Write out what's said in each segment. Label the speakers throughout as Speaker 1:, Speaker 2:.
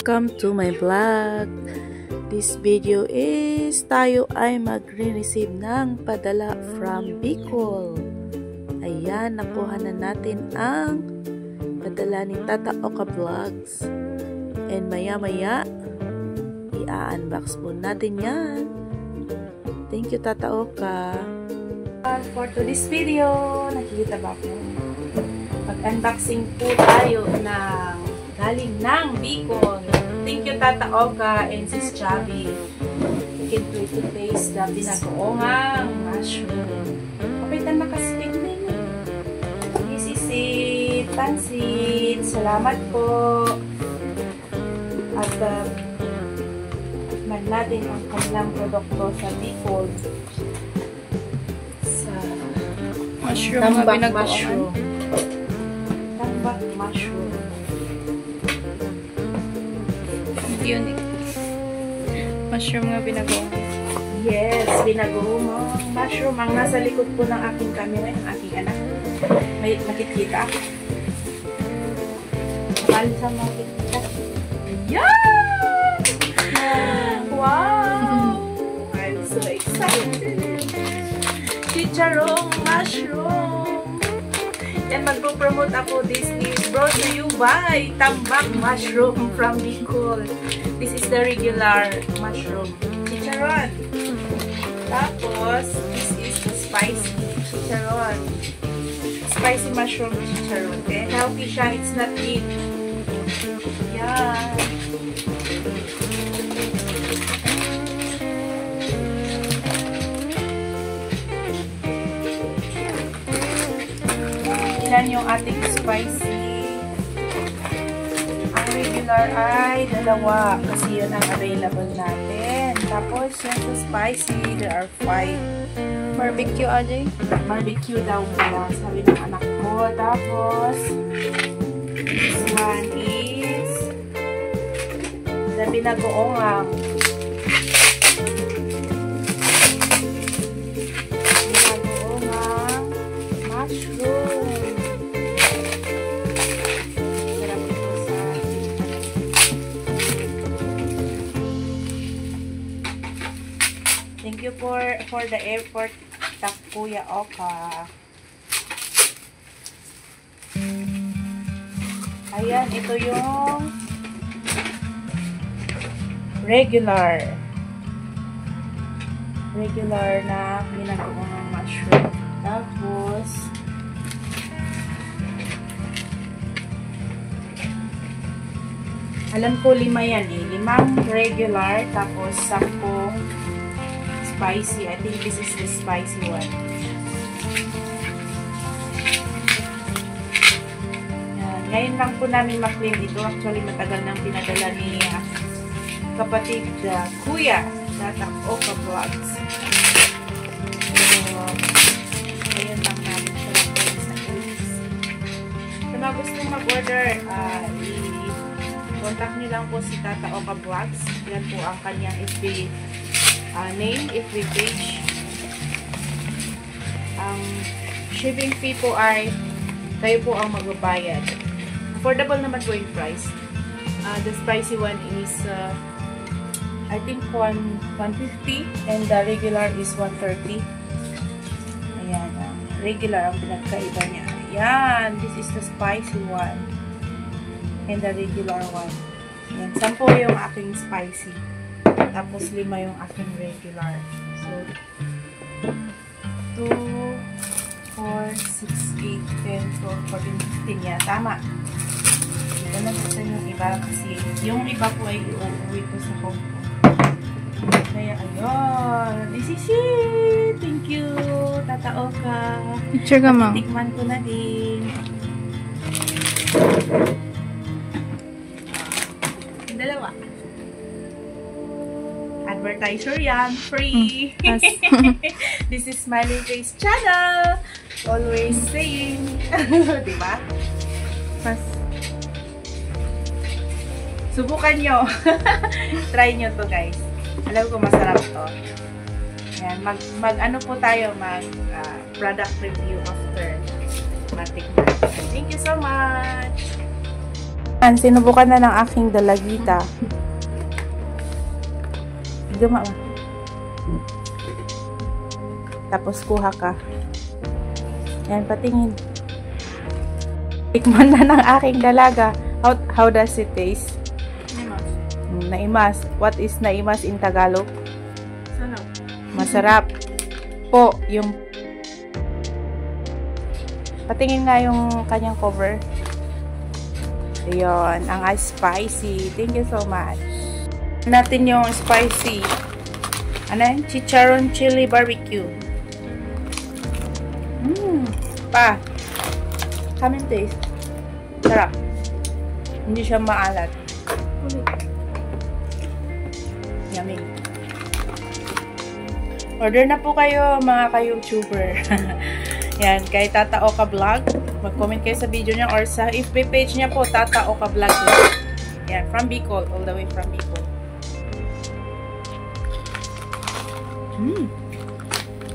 Speaker 1: Welcome to my vlog. This video is tayo ay magre-receive ng padala from Bicol. Ayan, nakuha na natin ang padala ni Tata Oka Vlogs. And maya-maya, i-unbox po natin yan. Thank you, Tata Oka. For today's video, nakikita ba po? Mag-unboxing po tayo ng galing ng Bicol. Thank you, Tata Oka and Sis Chubby. You can try to taste the binagoongang mushroom. Kapitan makaspin din. This is it. Pansit. Salamat po. At man natin ang kanilang produkto sa Bicol. Sa
Speaker 2: mushroom
Speaker 1: tambak
Speaker 2: na
Speaker 1: mushroom. Tambak mushroom.
Speaker 2: Unique. Mushroom nga binagoong.
Speaker 1: Yes, binagoong mushroom. Ang nasa likod po ng aking camera, ng aking anak. May nakikita. Mahal sa makikita. Yeah! Wow! I'm so excited! Chicharong mushroom! And magpo-promote ako. This is brought to you by Tambak Mushroom from Bicol. This is the regular mushroom. Chicharon. Tapos, this is the spicy chicharon. Spicy mushroom chicharon. Okay? Healthy siya. It's not meat. Yan. Ilan yung ating spicy. Ang regular ay dalawa kasi yun ang available natin. Tapos yung sa spicy, there are 5.
Speaker 2: Barbecue, Ajay.
Speaker 1: Barbecue daw pala, sabi ng anak ko. Tapos this one is the binagoongang mushroom. Thank you for the airport, Kuya Oka. Ayan, ito yung regular na ginagawa mushroom. Tapos alam ko 5 yan eh. 5 regular, tapos 10 spicy. I think this is the spicy one. Ngayon lang po namin ma-clean ito. Actually, matagal nang pinadala ni kapatid Kuya Tata Oka Vlogs. So, ngayon lang namin siya na-clean sa case. Kung mga gustong mag-order, i-contact nyo lang po si Tata Oka Vlogs. Yan po ang kanyang FB name, FB page. Ang shipping fee po ay kayo po ang magbabayad. Affordable naman po yung price. The spicy one is I think 150 and the regular is 130. Ayan, regular ang pinagkaiba niya. Ayan, this is the spicy one and the regular one. Ayan, 10 yung aking spicy. Tapos 5 yung aking regular. So 2, 4, 6, 8, 10, 12, 14, 15. Yeah, tama. Ito na po yung iba kasi yung iba po ay iuwi ko sa Hong Kong. Kaya ayun. This is it. Thank you, Tata Oka.
Speaker 2: Picture ka, ma'am.
Speaker 1: Tikman ko na din. Yung dalawa. Advertiser yan. Free. This is Smiling Face Channel. Always saying. Diba? Mas subukan nyo. Try nyo to, guys. Alam ko masarap to. Ayan, mag-ano po tayo, product review after matikman. Thank you so much! Sinubukan na ng aking dalagita. Duma. Tapos kuha ka. Yan, patingin. Tikman na ng aking dalaga. How does it taste? Naimas. What is naimas in Tagalog? Masarap. Po, yung patingin nga yung kanyang cover. Ayun, ang spicy. Thank you so much. Natin yung spicy. Ano yun? Chicharon chili barbecue. Pa. Come and taste. Sarap. Hindi siya maalat. Yummy. Order na po kayo mga ka-YouTuber. Yan, kay Tata Oka Vlog. Mag-comment kayo sa video niya or sa FB page niya po, Tata Oka Vlog. Yan, from Bicol. All the way from Bicol.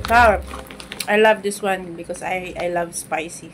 Speaker 1: Sarap. I love this one because I love spicy.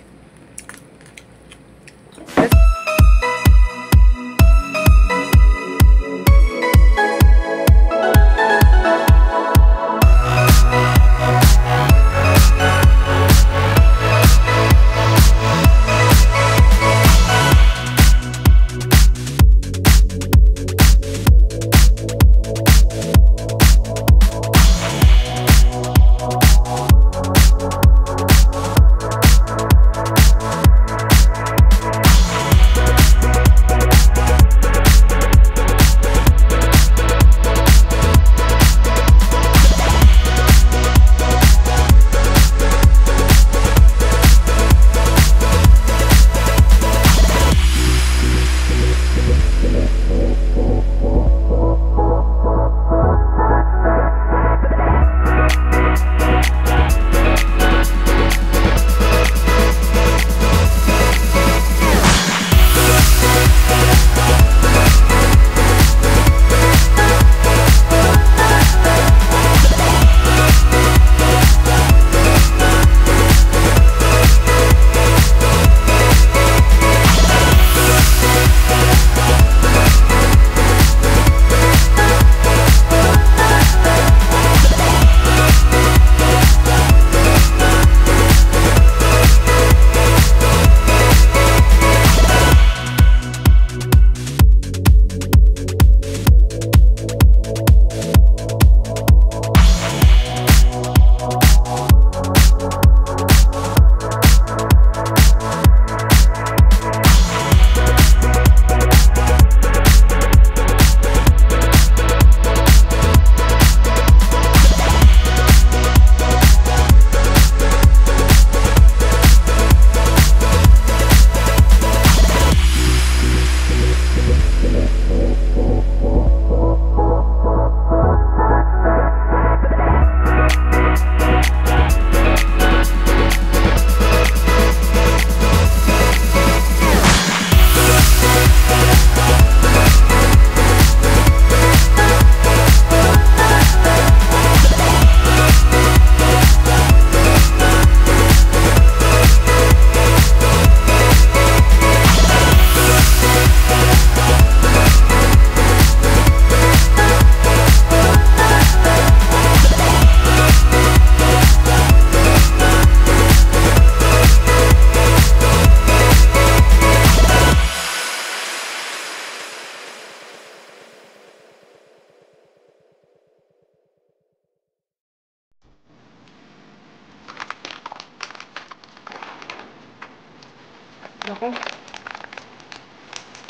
Speaker 1: Ako.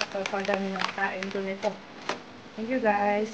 Speaker 1: Ito, pag dami ng kain ko nito. Thank you guys.